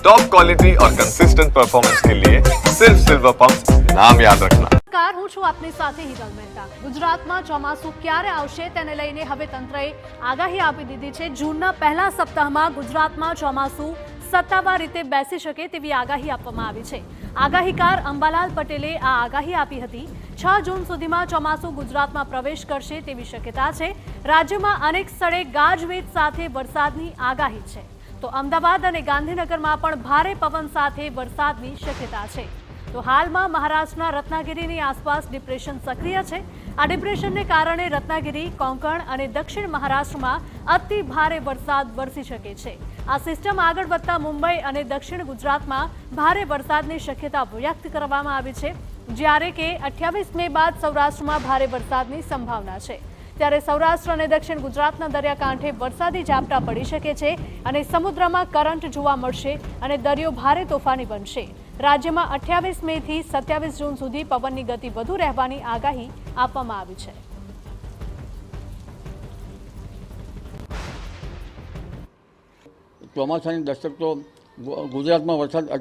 Top quality और consistent performance के लिए सिर्फ सिल्वर पंप नाम याद रखना। નમસ્કાર, હું છું આપની સાથે હિરલ મહેતા। ગુજરાતમાં ચોમાસું ક્યારે આવશે તેને લઈને હવે તંત્રએ આગાહી આપી દીધી છે। જૂનના પહેલા સપ્તાહમાં ગુજરાતમાં ચોમાસું સત્તાવાર રીતે બેસી શકે તેવી આગાહી આપવામાં આવી છે। આગાહીકાર અંબાલાલ પટેલે આ આગાહી આપી હતી। 6 જૂન સુધીમાં ચોમાસું ગુજરાતમાં પ્રવેશ કરશે તેવી શક્યતા છે। રાજ્યમાં અનેક સ્થળે ગાજવીજ સાથે વરસાદની આગાહી છે, તો અમદાવાદ અને ગાંધીનગરમાં પણ ભારે પવન સાથે વરસાદની શક્યતા છે। તો હાલમાં મહારાષ્ટ્રના રત્નાગીરીની આસપાસ ડિપ્રેશન સક્રિય છે। આ ડિપ્રેશનને કારણે રત્નાગીરી, કોંકણ અને દક્ષિણ મહારાષ્ટ્રમાં અતિ ભારે વરસાદ વરસી શકે છે। આ સિસ્ટમ આગળ વધતા મુંબઈ અને દક્ષિણ ગુજરાતમાં ભારે વરસાદની શક્યતા વ્યક્ત કરવામાં આવી છે, જ્યારે કે 28 મે બાદ સૌરાષ્ટ્રમાં ભારે વરસાદની સંભાવના છે। ત્યારે સૌરાષ્ટ્ર અને દક્ષિણ ગુજરાતના દરિયાકાંઠે વરસાદી ઝાપટા પડી શકે છે અને સમુદ્રમાં કરંટ જોવા મળશે અને દરિયો ભારે તોફાની બનશે। રાજ્યમાં 28 મે થી 27 જૂન સુધી પવનની ગતિ વધુ રહેવાની આગાહી આપવામાં આવી છે। ચોમાસાની દસ્તક તો ગુજરાતમાં વરસાદ